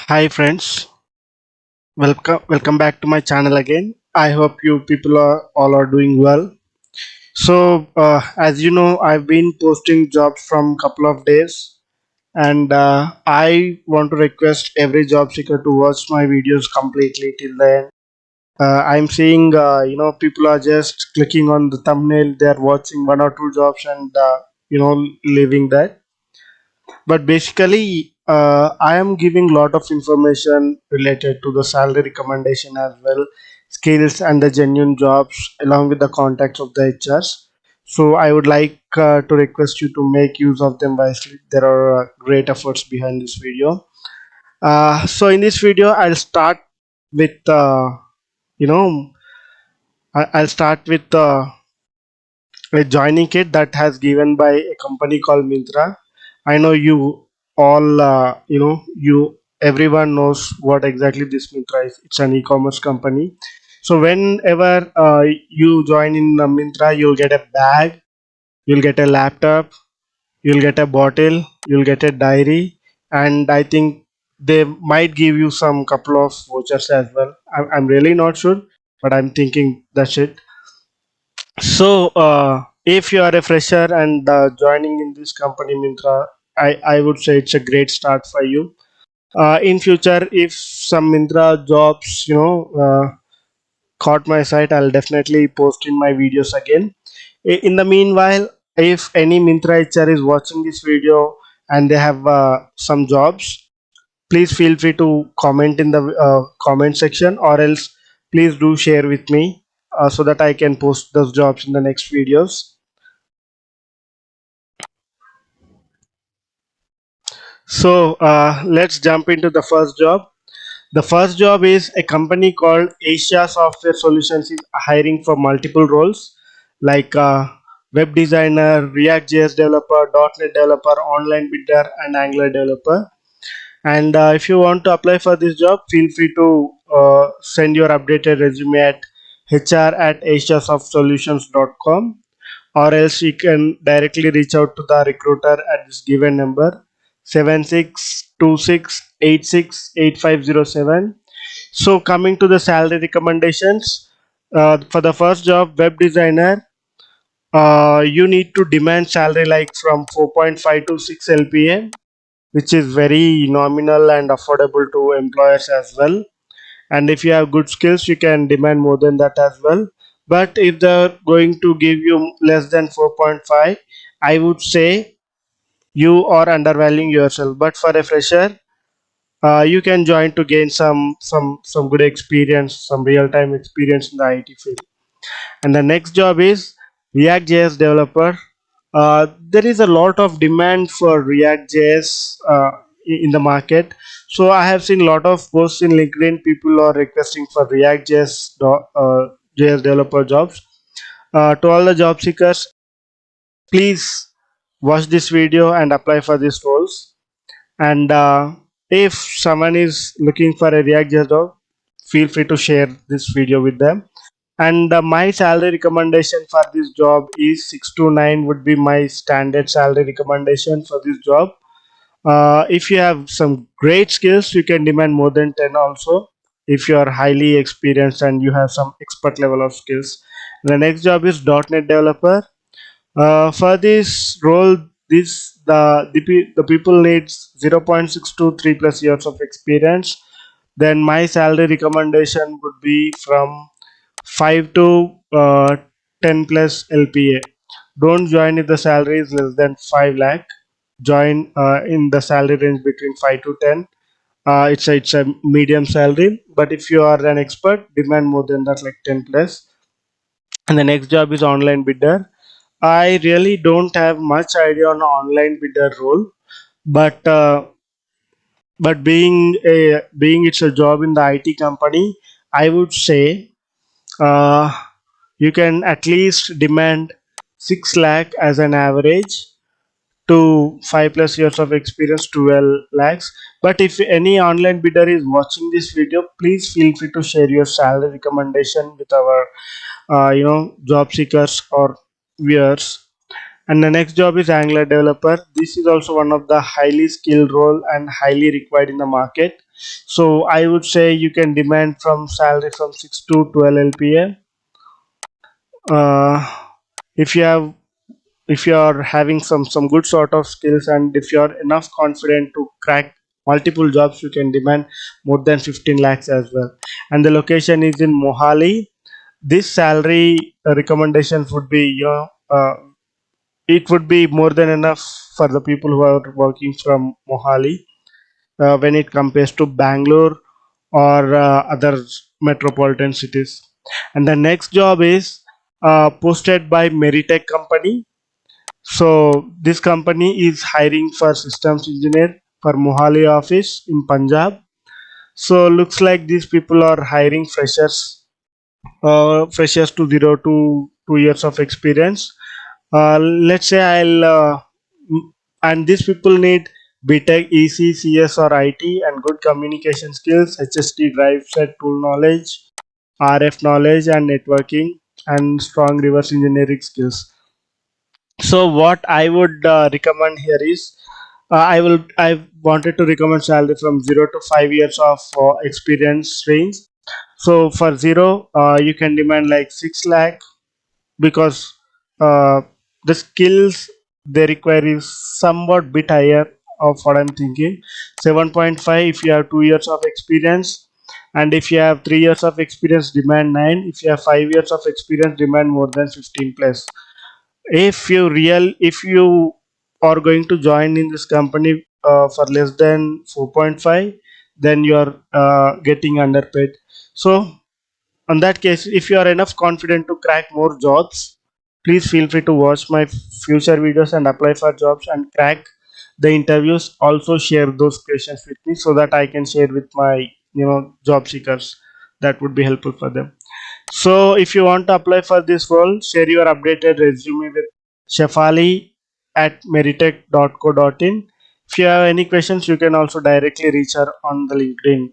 Hi friends, welcome back to my channel again. I hope you people are all are doing well. As you know, I've been posting jobs from couple of days, and I want to request every job seeker to watch my videos completely till the end. I'm seeing, people are just clicking on the thumbnail. They're watching one or two jobs and leaving that, but basically I am giving lot of information related to the salary recommendation as well, skills and the genuine jobs along with the contacts of the hrs. So I would like to request you to make use of them wisely. There are great efforts behind this video. So in this video I'll start with you know I'll start with a joining kit that has given by a company called Mintra. I know you all, you everyone knows what exactly this Mintra is. It's an e-commerce company. So whenever you join in Mintra, you'll get a bag, you'll get a laptop, you'll get a bottle, you'll get a diary, and I think they might give you some couple of vouchers as well. I'm really not sure, but I'm thinking that's it. If you are a fresher and joining in this company, Mintra, I would say it's a great start for you. In future, if some Mintra jobs, caught my sight, I'll definitely post in my videos again. In the meanwhile, if any Mintra HR is watching this video and they have some jobs, please feel free to comment in the comment section, or else please do share with me so that I can post those jobs in the next videos. Let's jump into the first job. The first job is a company called Asia Software Solutions is hiring for multiple roles like web designer, React.js developer, .NET developer, online bidder, and Angular developer. And if you want to apply for this job, feel free to send your updated resume at hr@asiasoft.solutions.com, or else you can directly reach out to the recruiter at this given number 7626868507. So coming to the salary recommendations, for the first job, web designer, you need to demand salary like from 4.5 to 6 lpa, which is very nominal and affordable to employers as well. And if you have good skills, you can demand more than that as well. But if they're going to give you less than 4.5, I would say you are undervaluing yourself. But for a fresher, you can join to gain some good experience, some real time experience in the IT field. And the next job is React.js developer. There is a lot of demand for React.js in the market. So I have seen a lot of posts in LinkedIn. People are requesting for React.js JS developer jobs. To all the job seekers, please watch this video and apply for these roles. And if someone is looking for a React.js job, feel free to share this video with them. And my salary recommendation for this job is 6 to 9 would be my standard salary recommendation for this job. If you have some great skills, you can demand more than 10 also, if you are highly experienced and you have some expert level of skills. The next job is .NET developer. For this role, the people needs 0.6 to 3 plus years of experience. Then my salary recommendation would be from 5 to 10 plus LPA. Don't join if the salary is less than 5 lakh. Join in the salary range between 5 to 10. It's a medium salary, but if you are an expert, demand more than that, like 10 plus. And the next job is online bidder. I really don't have much idea on online bidder role, but being it's a job in the IT company, I would say uh, you can at least demand 6 lakh as an average to 5 plus years of experience, 12 lakhs. But if any online bidder is watching this video, please feel free to share your salary recommendation with our job seekers or viewers. And the next job is Angular developer. This is also one of the highly skilled role and highly required in the market. So I would say you can demand from salary from 6 to 12 LPA. Uh, if you have if you are having some good sort of skills, and if you are enough confident to crack multiple jobs, you can demand more than 15 lakhs as well. And the location is in Mohali. This salary recommendation would be, it would be more than enough for the people who are working from Mohali, when it compares to Bangalore or other metropolitan cities. And the next job is posted by Meritech company. So this company is hiring for systems engineer for Mohali office in Punjab. So looks like these people are hiring freshers to 0 to 2 years of experience. Let's say and these people need BTech, EC, CS or IT and good communication skills, HST drive set tool knowledge, RF knowledge and networking, and strong reverse engineering skills. So what I would recommend here is, I wanted to recommend salary from 0 to 5 years of experience range. So for zero, you can demand like 6 lakh, because uh, the skills they require is somewhat bit higher of what I'm thinking. 7.5 if you have 2 years of experience, and if you have 3 years of experience, demand 9. If you have 5 years of experience, demand more than 15 plus. If you are going to join in this company for less than 4.5, then you are getting underpaid. So on that case, if you are enough confident to crack more jobs, please feel free to watch my future videos and apply for jobs and crack the interviews. Also share those questions with me so that I can share with my job seekers. That would be helpful for them. So if you want to apply for this role, share your updated resume with Shefali at meritech.co.in. If you have any questions, you can also directly reach her on the LinkedIn.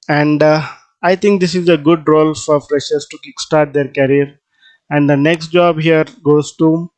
And I think this is a good role for freshers to kickstart their career. And the next job here goes to,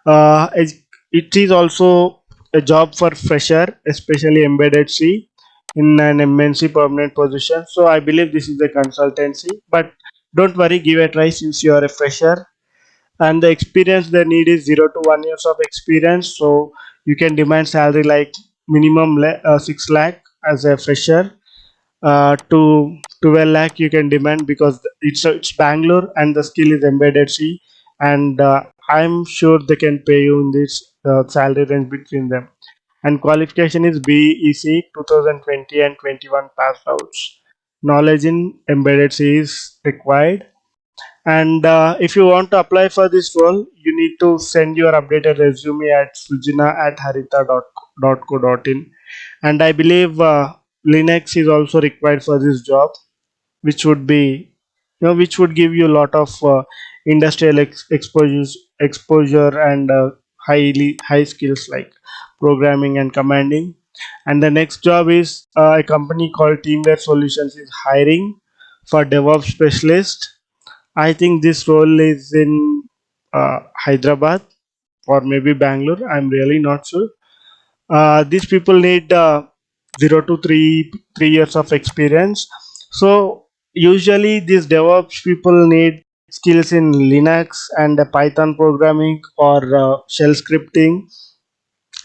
it is also a job for fresher, especially embedded C, in an MNC permanent position. So I believe this is a consultancy, but don't worry, give a try since you are a fresher. And the experience they need is 0 to 1 years of experience. So you can demand salary like minimum 6 lakh as a fresher. To 12 lakh you can demand, because it's Bangalore and the skill is embedded C, and I'm sure they can pay you in this salary range between them. And qualification is BEC 2020 and 21 passed outs. Knowledge in embedded C is required. And if you want to apply for this role, you need to send your updated resume at sujina@harita.co.in. And I believe Linux is also required for this job, which would be, which would give you a lot of industrial exposure and highly high skills like programming and commanding. And the next job is, a company called Teamwear Solutions is hiring for DevOps specialist. I think this role is in Hyderabad or maybe Bangalore. I'm really not sure. These people need 0 to 3 years of experience. So usually these DevOps people need skills in Linux and Python programming or shell scripting.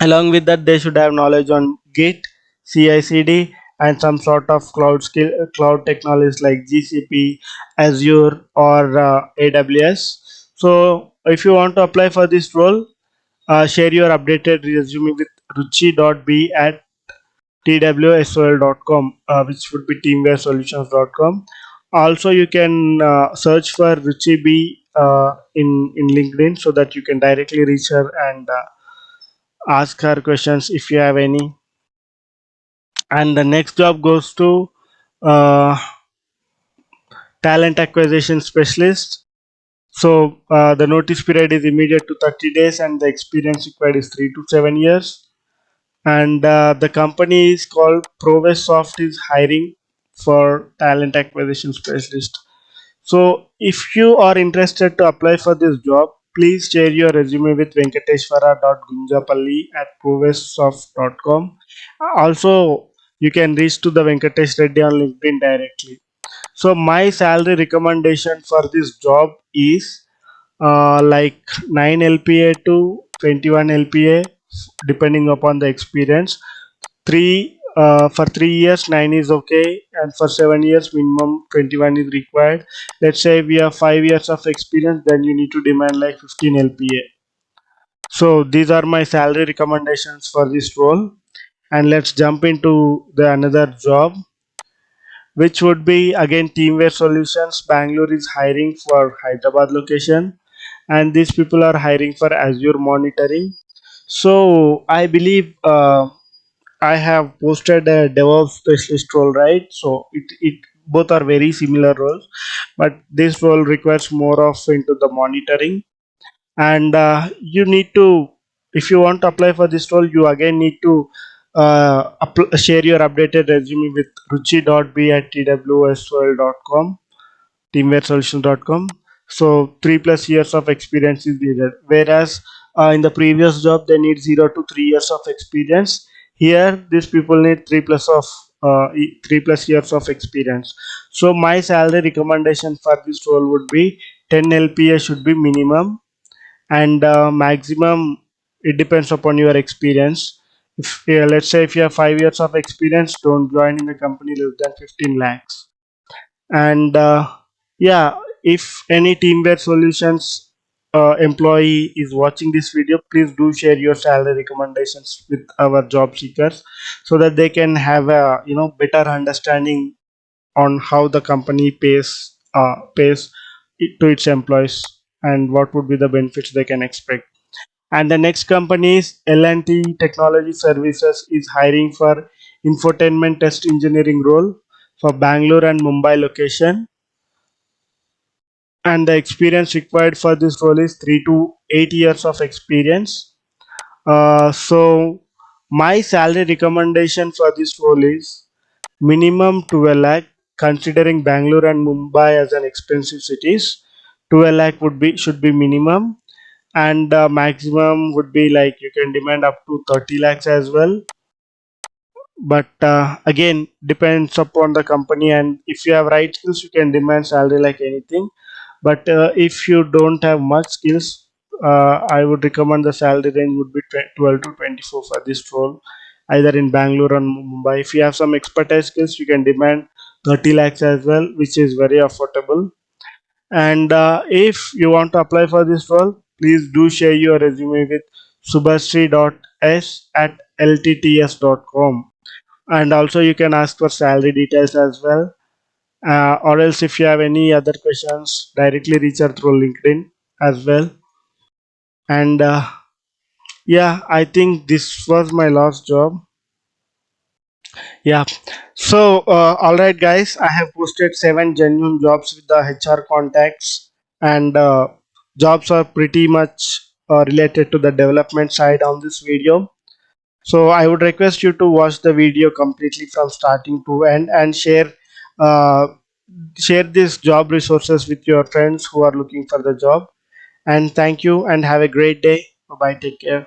Along with that, they should have knowledge on Git, CI/CD, and some sort of cloud technologies like GCP, Azure, or AWS. So if you want to apply for this role, share your updated resume with ruchi.b at twsol.com, which would be teamwaresolutions.com. Also, you can search for Ruchi B in LinkedIn so that you can directly reach her and ask her questions if you have any. And the next job goes to uh, talent acquisition specialist. So the notice period is immediate to 30 days, and the experience required is 3 to 7 years. And the company is called Provesoft is hiring for talent acquisition specialist. So if you are interested to apply for this job, please share your resume with venkateshwara.gunjapalli at provesoft.com. Also, you can reach to the Venkatesh Reddy on LinkedIn directly. So my salary recommendation for this job is like 9 LPA to 21 LPA, depending upon the experience. Three for 3 years 9 is okay, and for 7 years minimum 21 is required. Let's say we have 5 years of experience, then you need to demand like 15 LPA. So these are my salary recommendations for this role. And let's jump into the another job, which would be again Teamwear Solutions. Bangalore is hiring for Hyderabad location, and these people are hiring for Azure monitoring. So I believe I have posted a DevOps specialist role, right? So it both are very similar roles, but this role requires more of into the monitoring. And you need to, if you want to apply for this role, you again need to share your updated resume with ruchi.b at twsol.com, teamwaresolutions.com. So 3+ years of experience is needed, whereas in the previous job they need 0 to 3 years of experience. Here these people need 3+ years of experience. So my salary recommendation for this role would be 10 LPA should be minimum, and maximum, it depends upon your experience. If let's say if you have 5 years of experience, don't join in the company less than 15 lakhs. And yeah, if any Teamwear Solutions employee is watching this video, please do share your salary recommendations with our job seekers, so that they can have a better understanding on how the company pays it to its employees, and what would be the benefits they can expect. And the next company is L&T Technology Services is hiring for infotainment test engineering role for Bangalore and Mumbai location. And the experience required for this role is 3 to 8 years of experience. So my salary recommendation for this role is minimum 12 lakh, considering Bangalore and Mumbai as an expensive cities. 12 lakh would be should be minimum, and maximum would be like you can demand up to 30 lakhs as well. But again, depends upon the company, and if you have right skills you can demand salary like anything. But if you don't have much skills, I would recommend the salary range would be 12 to 24 for this role, either in Bangalore or Mumbai. If you have some expertise skills, you can demand 30 lakhs as well, which is very affordable. And if you want to apply for this role, please do share your resume with subhasri.s at ltts.com. And also you can ask for salary details as well. Or else if you have any other questions, directly reach out through LinkedIn as well. And yeah, I think this was my last job. Yeah. So all right, guys, I have posted 7 genuine jobs with the HR contacts, and jobs are pretty much related to the development side on this video. So I would request you to watch the video completely from starting to end, and uh, share these job resources with your friends who are looking for the job. And thank you and have a great day. Bye bye. Take care.